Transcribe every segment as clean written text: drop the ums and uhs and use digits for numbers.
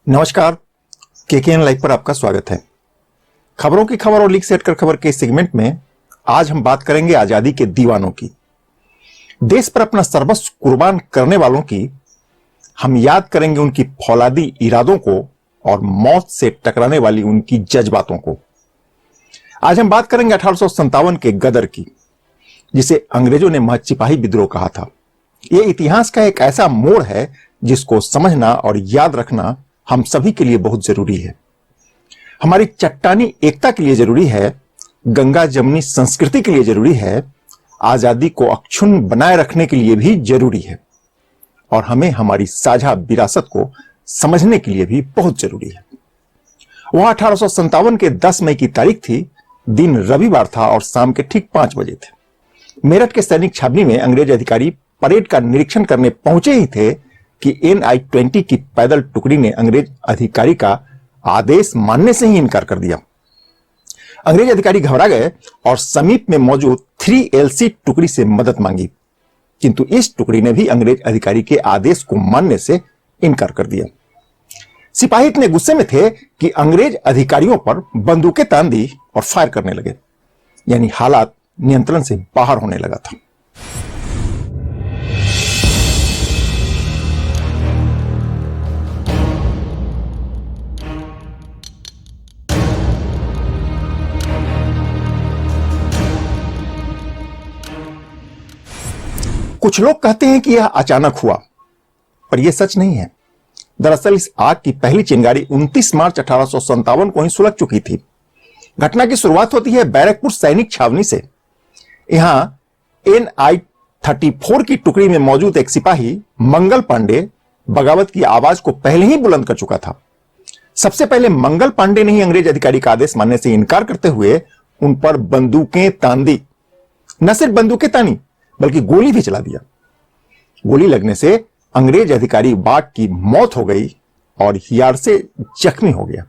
नमस्कार, KKN live पर आपका स्वागत है। खबरों की खबर और लीक सेट कर खबर के इस सेगमेंट में आज हम बात करेंगे आजादी के दीवानों की, देश पर अपना सर्वस्व कुर्बान करने वालों की। हम याद करेंगे उनकी फौलादी इरादों को और मौत से टकराने वाली उनकी जज्बातों को। आज हम बात करेंगे 1857 के गदर की, जिसे अंग्रेजों ने महज सिपाही विद्रोह कहा था। यह इतिहास का एक ऐसा मोड़ है जिसको समझना और याद रखना हम सभी के लिए बहुत जरूरी है। हमारी चट्टानी एकता के लिए जरूरी है, गंगा जमुनी संस्कृति के लिए जरूरी है, आजादी को अक्षुण्ण बनाए रखने के लिए भी जरूरी है, और हमें हमारी साझा विरासत को समझने के लिए भी बहुत जरूरी है। वह 1857 के 10 मई की तारीख थी। दिन रविवार था और शाम के ठीक 5 बजे थे। मेरठ के सैनिक छावनी में अंग्रेज अधिकारी परेड का निरीक्षण करने पहुंचे ही थे कि NI-20 की पैदल टुकड़ी ने अंग्रेज अधिकारी का आदेश मानने से ही इनकार कर दिया। अंग्रेज अधिकारी घबरा गए और समीप में मौजूद 3LC टुकड़ी से मदद मांगी, किंतु इस टुकड़ी ने भी अंग्रेज अधिकारी के आदेश को मानने से इनकार कर दिया। सिपाही इतने गुस्से में थे कि अंग्रेज अधिकारियों पर बंदूकें तान दी और फायर करने लगे, यानी हालात नियंत्रण से बाहर होने लगा था। कुछ लोग कहते हैं कि यह अचानक हुआ, पर यह सच नहीं है। दरअसल इस आग की पहली चिंगारी 29 मार्च 1857 को ही सुलग चुकी थी। घटना की शुरुआत होती है बैरकपुर सैनिक छावनी से। यहां NI-34 की टुकड़ी में मौजूद एक सिपाही मंगल पांडे बगावत की आवाज को पहले ही बुलंद कर चुका था। सबसे पहले मंगल पांडे ने ही अंग्रेज अधिकारी का आदेश मानने से इनकार करते हुए उन पर बंदूकें तान दी। न सिर्फ बंदूकें तानी, बल्कि गोली भी चला दिया। गोली लगने से अंग्रेज अधिकारी बाघ की मौत हो गई और हियार से जख्मी हो गया।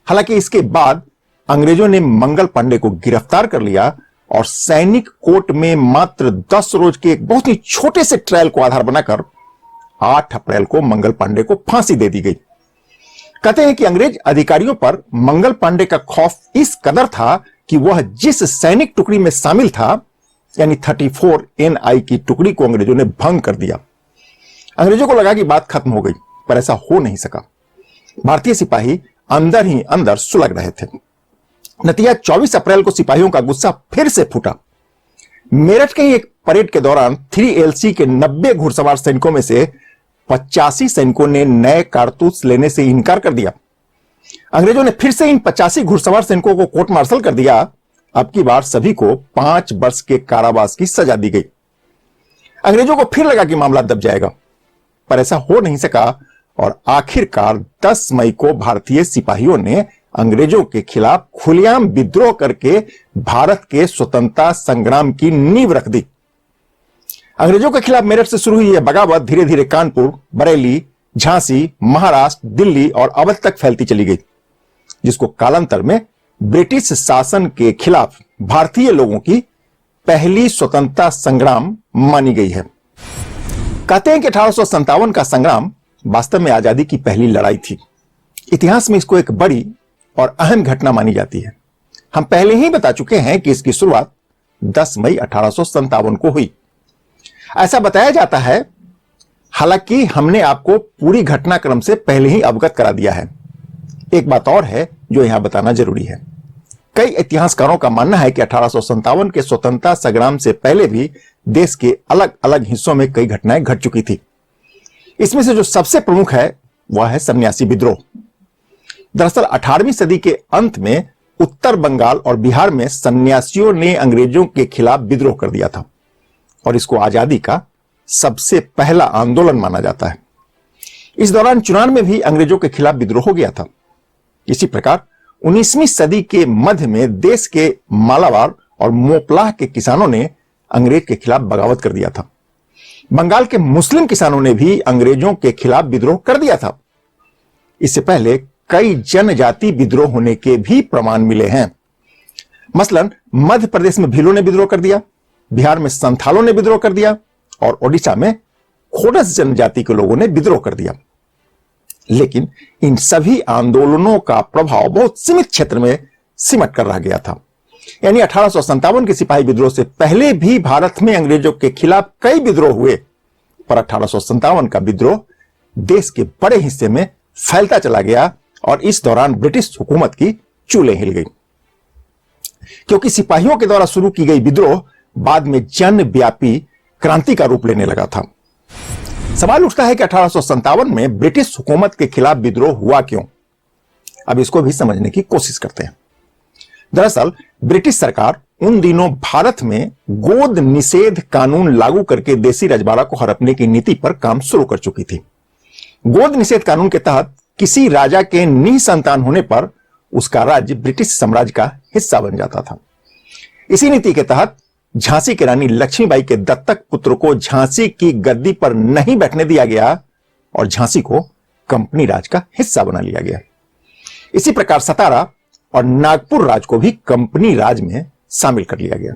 हालांकि इसके बाद अंग्रेजों ने मंगल पांडे को गिरफ्तार कर लिया और सैनिक कोर्ट में मात्र 10 रोज के एक बहुत ही छोटे से ट्रायल को आधार बनाकर 8 अप्रैल को मंगल पांडे को फांसी दे दी गई। कहते हैं कि अंग्रेज अधिकारियों पर मंगल पांडे का खौफ इस कदर था कि वह जिस सैनिक टुकड़ी में शामिल था, यानी 34 NI की टुकड़ी को अंग्रेजों ने भंग कर दिया। अंग्रेजों को लगा कि बात खत्म हो गई, पर ऐसा हो नहीं सका। भारतीय सिपाही अंदर ही अंदर सुलग रहे थे। नतीजा 24 अप्रैल को सिपाहियों का गुस्सा फिर से फूटा। मेरठ के ही एक परेड के दौरान 3LC के 90 घुड़सवार सैनिकों में से 85 सैनिकों ने नए कारतूस लेने से इनकार कर दिया। अंग्रेजों ने फिर से इन 85 घुड़सवार सैनिकों को कोर्ट मार्शल कर दिया। अब की बार सभी को 5 वर्ष के कारावास की सजा दी गई। अंग्रेजों को फिर लगा कि मामला दब जाएगा, पर ऐसा हो नहीं सका और आखिरकार 10 मई को भारतीय सिपाहियों ने अंग्रेजों के खिलाफ खुलेआम विद्रोह करके भारत के स्वतंत्रता संग्राम की नींव रख दी। अंग्रेजों के खिलाफ मेरठ से शुरू हुई यह बगावत धीरे धीरे कानपुर, बरेली, झांसी, महाराष्ट्र, दिल्ली और अवध तक फैलती चली गई, जिसको कालांतर में ब्रिटिश शासन के खिलाफ भारतीय लोगों की पहली स्वतंत्रता संग्राम मानी गई है। कहते हैं कि 1857 का संग्राम वास्तव में आजादी की पहली लड़ाई थी। इतिहास में इसको एक बड़ी और अहम घटना मानी जाती है। हम पहले ही बता चुके हैं कि इसकी शुरुआत 10 मई 1857 को हुई। ऐसा बताया जाता है, हालांकि हमने आपको पूरी घटनाक्रम से पहले ही अवगत करा दिया है। एक बात और है जो यहां बताना जरूरी है। कई इतिहासकारों का मानना है कि 1857 के स्वतंत्रता संग्राम से पहले भी देश के अलग अलग हिस्सों में कई घटनाएं घट चुकी थी। इसमें से जो सबसे प्रमुख है वह है सन्यासी विद्रोह। दरअसल 18वीं सदी के अंत में उत्तर बंगाल और बिहार में सन्यासियों ने अंग्रेजों के खिलाफ विद्रोह कर दिया था और इसको आजादी का सबसे पहला आंदोलन माना जाता है। इस दौरान चुनार में भी अंग्रेजों के खिलाफ विद्रोह हो गया था। इसी प्रकार 19वीं सदी के मध्य में देश के मालाबार और मोपलाह के किसानों ने अंग्रेज के खिलाफ बगावत कर दिया था। बंगाल के मुस्लिम किसानों ने भी अंग्रेजों के खिलाफ विद्रोह कर दिया था। इससे पहले कई जनजाति विद्रोह होने के भी प्रमाण मिले हैं। मसलन मध्य प्रदेश में भीलों ने विद्रोह कर दिया, बिहार में संथालों ने विद्रोह कर दिया और ओडिशा में खोडस जनजाति के लोगों ने विद्रोह कर दिया। लेकिन इन सभी आंदोलनों का प्रभाव बहुत सीमित क्षेत्र में सिमट कर रह गया था। यानी 1857 के सिपाही विद्रोह से पहले भी भारत में अंग्रेजों के खिलाफ कई विद्रोह हुए, पर 1857 का विद्रोह देश के बड़े हिस्से में फैलता चला गया और इस दौरान ब्रिटिश हुकूमत की चूलें हिल गई, क्योंकि सिपाहियों के द्वारा शुरू की गई विद्रोह बाद में जनव्यापी क्रांति का रूप लेने लगा था। सवाल उठता है कि 1857 में ब्रिटिश हुकूमत के खिलाफ विद्रोह हुआ क्यों? अब इसको भी समझने की कोशिश करते हैं। दरअसल ब्रिटिश सरकार उन दिनों भारत में गोद निषेध कानून लागू करके देसी रजवाड़ा को हड़पने की नीति पर काम शुरू कर चुकी थी। गोद निषेध कानून के तहत किसी राजा के निसंतान होने पर उसका राज्य ब्रिटिश साम्राज्य का हिस्सा बन जाता था। इसी नीति के तहत झांसी की रानी लक्ष्मीबाई के दत्तक पुत्र को झांसी की गद्दी पर नहीं बैठने दिया गया और झांसी को कंपनी राज का हिस्सा बना लिया गया। इसी प्रकार सतारा और नागपुर राज को भी कंपनी राज में शामिल कर लिया गया।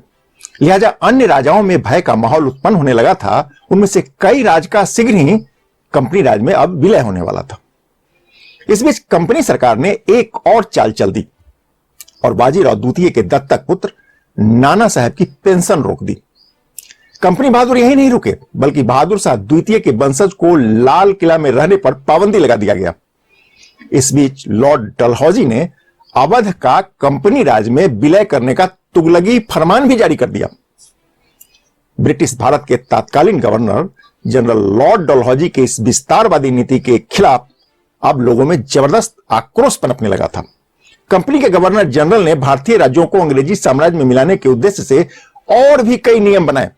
लिहाजा अन्य राजाओं में भय का माहौल उत्पन्न होने लगा था। उनमें से कई राज का शीघ्र ही कंपनी राज में अब विलय होने वाला था। इस बीच कंपनी सरकार ने एक और चाल चल दी और बाजीराव द्वितीय के दत्तक पुत्र नाना साहब की पेंशन रोक दी। कंपनी बहादुर यही नहीं रुके, बल्कि बहादुर शाह द्वितीय के वंशज को लाल किला में रहने पर पाबंदी लगा दिया गया। इस बीच लॉर्ड डलहौजी ने अवध का कंपनी राज में विलय करने का तुगलकी फरमान भी जारी कर दिया। ब्रिटिश भारत के तत्कालीन गवर्नर जनरल लॉर्ड डलहौजी के इस विस्तारवादी नीति के खिलाफ अब लोगों में जबरदस्त आक्रोश पनपने लगा था। कंपनी के गवर्नर जनरल ने भारतीय राज्यों को अंग्रेजी साम्राज्य में मिलाने के उद्देश्य से और भी कई नियम बनाए।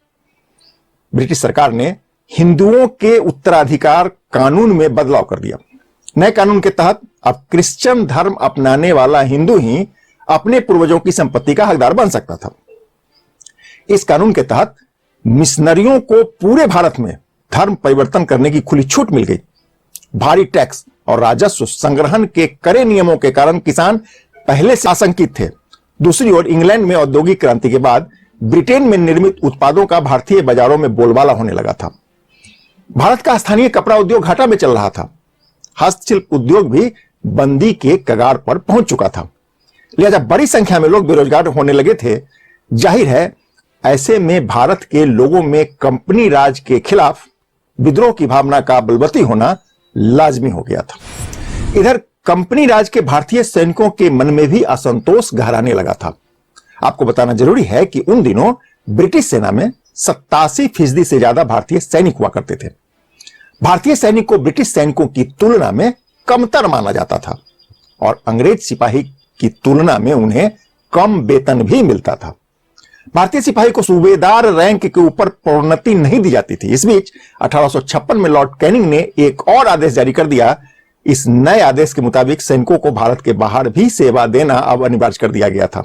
ब्रिटिश सरकार ने हिंदुओं के उत्तराधिकार कानून में बदलाव कर दिया। नए कानून के तहत अब क्रिश्चियन धर्म अपनाने वाला हिंदू ही अपने पूर्वजों की संपत्ति का हकदार बन सकता था। इस कानून के तहत मिशनरियों को पूरे भारत में धर्म परिवर्तन करने की खुली छूट मिल गई। भारी टैक्स और राजस्व संग्रहण के कड़े नियमों के कारण किसान पहले से आशंकित थे। दूसरी ओर इंग्लैंड में औद्योगिक क्रांति के बाद ब्रिटेन में निर्मित उत्पादों का भारतीय बाजारों में बोलबाला होने लगा था। भारत का स्थानीय कपड़ा उद्योग घाटा में चल रहा था। हस्तशिल्प उद्योग भी बंदी के कगार पर पहुंच चुका था। लिहाजा बड़ी संख्या में लोग बेरोजगार होने लगे थे। जाहिर है ऐसे में भारत के लोगों में कंपनी राज के खिलाफ विद्रोह की भावना का बलवती होना लाजमी हो गया था। इधर कंपनी राज के भारतीय सैनिकों के मन में भी असंतोष गहराने लगा था। आपको बताना जरूरी है कि उन दिनों ब्रिटिश सेना में 87% से ज्यादा भारतीय सैनिक हुआ करते थे। भारतीय सैनिक को ब्रिटिश सैनिकों की तुलना में कमतर माना जाता था और अंग्रेज सिपाही की तुलना में उन्हें कम वेतन भी मिलता था। भारतीय सिपाही को सूबेदार रैंक के ऊपर प्रोन्नति नहीं दी जाती थी। इस बीच 1856 में लॉर्ड कैनिंग ने एक और आदेश जारी कर दिया। इस नए आदेश के मुताबिक सैनिकों को भारत के बाहर भी सेवा देना अब अनिवार्य कर दिया गया था।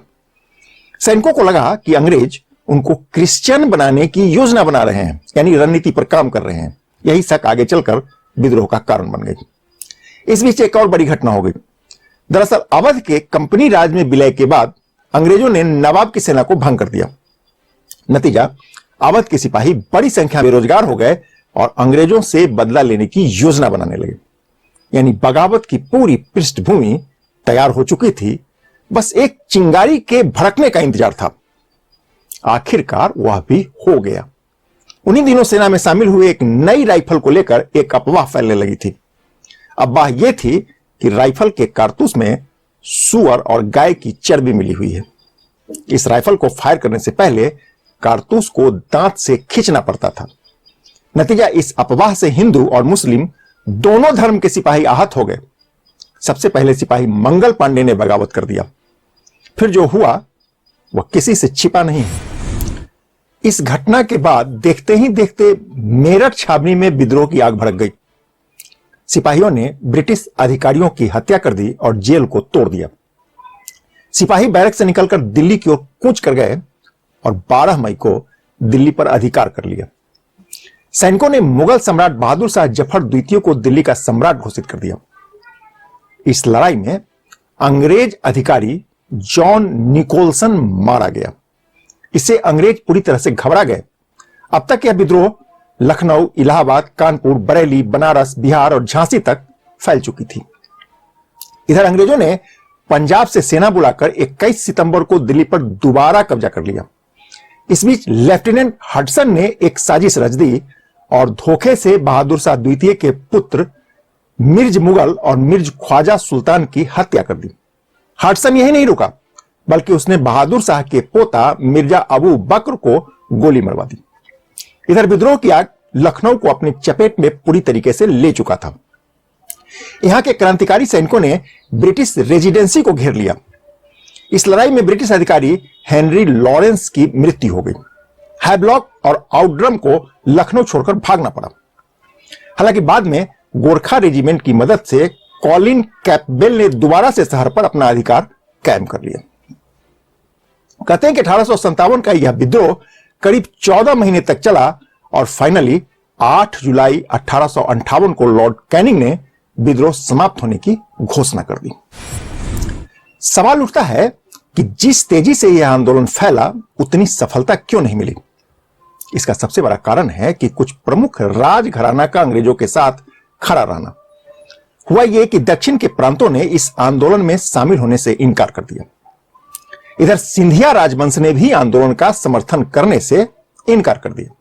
सैनिकों को लगा कि अंग्रेज उनको क्रिश्चियन बनाने की योजना बना रहे हैं, यानी रणनीति पर काम कर रहे हैं। यही शक आगे चलकर विद्रोह का कारण बन गई। इस बीच एक और बड़ी घटना हो गई। दरअसल अवध के कंपनी राज में विलय के बाद अंग्रेजों ने नवाब की सेना को भंग कर दिया। नतीजा अवध के सिपाही बड़ी संख्या में बेरोजगार हो गए और अंग्रेजों से बदला लेने की योजना बनाने लगे। यानी बगावत की पूरी पृष्ठभूमि तैयार हो चुकी थी, बस एक चिंगारी के भड़कने का इंतजार था। आखिरकार वह भी हो गया। उन्हीं दिनों सेना में शामिल हुए एक नई राइफल को लेकर एक अफवाह फैलने लगी थी। अफवाह यह थी कि राइफल के कारतूस में सूअर और गाय की चर्बी मिली हुई है। इस राइफल को फायर करने से पहले कारतूस को दांत से खींचना पड़ता था। नतीजा इस अफवाह से हिंदू और मुस्लिम दोनों धर्म के सिपाही आहत हो गए। सबसे पहले सिपाही मंगल पांडे ने बगावत कर दिया। फिर जो हुआ वह किसी से छिपा नहीं है। इस घटना के बाद देखते ही देखते मेरठ छावनी में विद्रोह की आग भड़क गई। सिपाहियों ने ब्रिटिश अधिकारियों की हत्या कर दी और जेल को तोड़ दिया। सिपाही बैरक से निकलकर दिल्ली की ओर कूच कर गए और 12 मई को दिल्ली पर अधिकार कर लिया। सैनिकों ने मुगल सम्राट बहादुर शाह जफर द्वितीय को दिल्ली का सम्राट घोषित कर दिया। इस लड़ाई में अंग्रेज अधिकारी जॉन निकोलसन मारा गया। इससे अंग्रेज पूरी तरह से घबरा गए। अब तक यह विद्रोह लखनऊ, इलाहाबाद, कानपुर, बरेली, बनारस, बिहार और झांसी तक फैल चुकी थी। इधर अंग्रेजों ने पंजाब से सेना बुलाकर 21 सितंबर को दिल्ली पर दोबारा कब्जा कर लिया। इस बीच लेफ्टिनेंट हडसन ने एक साजिश रच दी और धोखे से बहादुर शाह द्वितीय के पुत्र मिर्ज मुगल और मिर्ज ख्वाजा सुल्तान की हत्या कर दी। हडसन यही नहीं रुका, बल्कि उसने बहादुर शाह के पोता मिर्जा अबू बकर को गोली मरवा दी। इधर विद्रोह की आग लखनऊ को अपनी चपेट में पूरी तरीके से ले चुका था। यहां के क्रांतिकारी सैनिकों ने ब्रिटिश रेजिडेंसी को घेर लिया। इस लड़ाई में ब्रिटिश अधिकारी हेनरी लॉरेंस की मृत्यु हो गई। हैवलॉक और आउटड्रम को लखनऊ छोड़कर भागना पड़ा। हालांकि बाद में गोरखा रेजिमेंट की मदद से कॉलिन कैपबेल ने दोबारा से शहर पर अपना अधिकार कायम कर लिया। कहते हैं कि 1857 का यह विद्रोह करीब 14 महीने तक चला और फाइनली 8 जुलाई 1858 को लॉर्ड कैनिंग ने विद्रोह समाप्त होने की घोषणा कर दी। सवाल उठता है कि जिस तेजी से यह आंदोलन फैला, उतनी सफलता क्यों नहीं मिली। इसका सबसे बड़ा कारण है कि कुछ प्रमुख राजघराना का अंग्रेजों के साथ खड़ा रहना। हुआ यह कि दक्षिण के प्रांतों ने इस आंदोलन में शामिल होने से इनकार कर दिया। इधर सिंधिया राजवंश ने भी आंदोलन का समर्थन करने से इनकार कर दिया।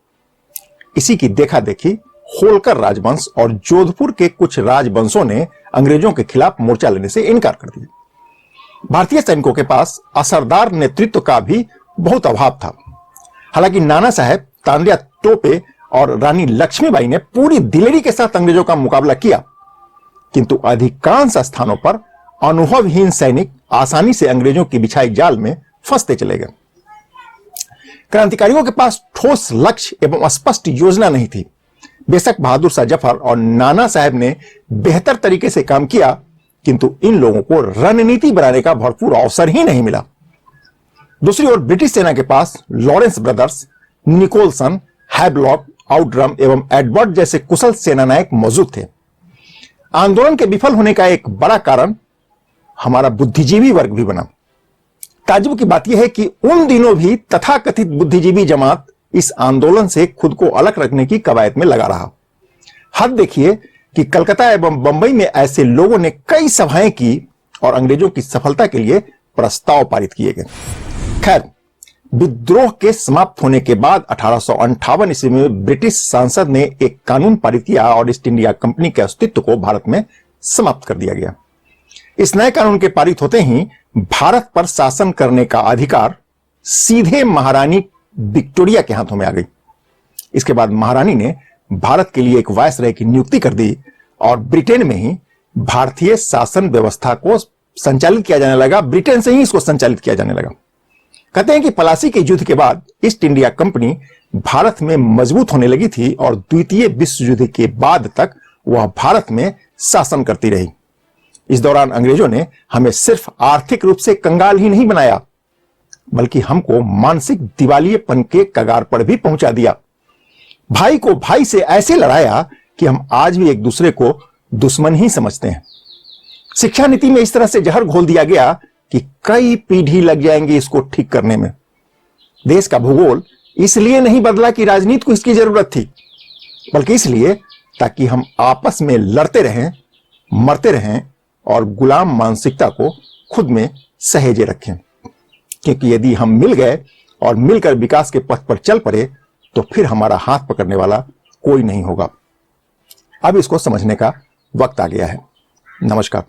इसी की देखा देखी होलकर राजवंश और जोधपुर के कुछ राजवंशों ने अंग्रेजों के खिलाफ मोर्चा लेने से इनकार कर दिया। भारतीय सैनिकों के पास असरदार नेतृत्व का भी बहुत अभाव था। हालांकि नाना साहब, तांडिया टोपे और रानी लक्ष्मीबाई ने पूरी दिलेरी के साथ अंग्रेजों का मुकाबला किया, किंतु अधिकांश स्थानों पर अनुभवहीन सैनिक आसानी से अंग्रेजों की बिछाई जाल में फंसते चले गए। क्रांतिकारियों के पास ठोस लक्ष्य एवं स्पष्ट योजना नहीं थी। बेशक बहादुर शाह जफर और नाना साहब ने बेहतर तरीके से काम किया, किंतु इन लोगों को रणनीति बनाने का भरपूर अवसर ही नहीं मिला। दूसरी ओर ब्रिटिश सेना के पास लॉरेंस ब्रदर्स, निकोलसन, हैवलॉक, आउटड्रम एवं एडवर्ड जैसे कुशल सेनानायक मौजूद थे। आंदोलन के विफल होने का एक बड़ा कारण हमारा बुद्धिजीवी वर्ग भी बना। ताज्जुब की बात यह है कि उन दिनों भी तथाकथित बुद्धिजीवी जमात इस आंदोलन से खुद को अलग रखने की कवायद में लगा रहा। हद देखिए कि कलकत्ता एवं बंबई में ऐसे लोगों ने कई सभाएं की और अंग्रेजों की सफलता के लिए प्रस्ताव पारित किए गए। खैर, विद्रोह के समाप्त होने के बाद 1858 ईस्वी में ब्रिटिश संसद ने एक कानून पारित किया और ईस्ट इंडिया कंपनी के अस्तित्व को भारत में समाप्त कर दिया गया। इस नए कानून के पारित होते ही भारत पर शासन करने का अधिकार सीधे महारानी विक्टोरिया के हाथों में आ गई। इसके बाद महारानी ने भारत के लिए एक वायसराय की नियुक्ति कर दी और ब्रिटेन में ही भारतीय शासन व्यवस्था को संचालित किया जाने लगा। ब्रिटेन से ही इसको संचालित किया जाने लगा। कहते हैं कि पलासी के युद्ध के बाद ईस्ट इंडिया कंपनी भारत में मजबूत होने लगी थी और द्वितीय विश्व युद्ध के बाद तक वह भारत में शासन करती रही। इस दौरान अंग्रेजों ने हमें सिर्फ आर्थिक रूप से कंगाल ही नहीं बनाया, बल्कि हमको मानसिक दिवालियेपन के कगार पर भी पहुंचा दिया। भाई को भाई से ऐसे लड़ाया कि हम आज भी एक दूसरे को दुश्मन ही समझते हैं। शिक्षा नीति में इस तरह से जहर घोल दिया गया कि कई पीढ़ी लग जाएंगी इसको ठीक करने में। देश का भूगोल इसलिए नहीं बदला कि राजनीति को इसकी जरूरत थी, बल्कि इसलिए ताकि हम आपस में लड़ते रहें, मरते रहें और गुलाम मानसिकता को खुद में सहेजे रखें। क्योंकि यदि हम मिल गए और मिलकर विकास के पथ पर चल पड़े तो फिर हमारा हाथ पकड़ने वाला कोई नहीं होगा। अब इसको समझने का वक्त आ गया है। नमस्कार।